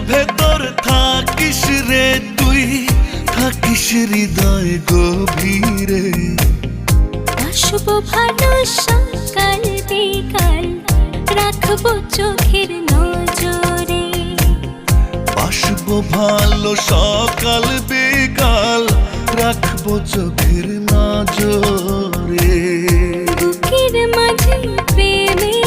ভেতর থাকিস রে তুই, থাকিস হৃদয় গভীরে। আসবো ভালো সকাল বিকাল, রাখবো চোখের নজরে। আসবো ভালো সকাল বিকাল, রাখবো চোখের নজরে। বুকের মাঝে প্রেমে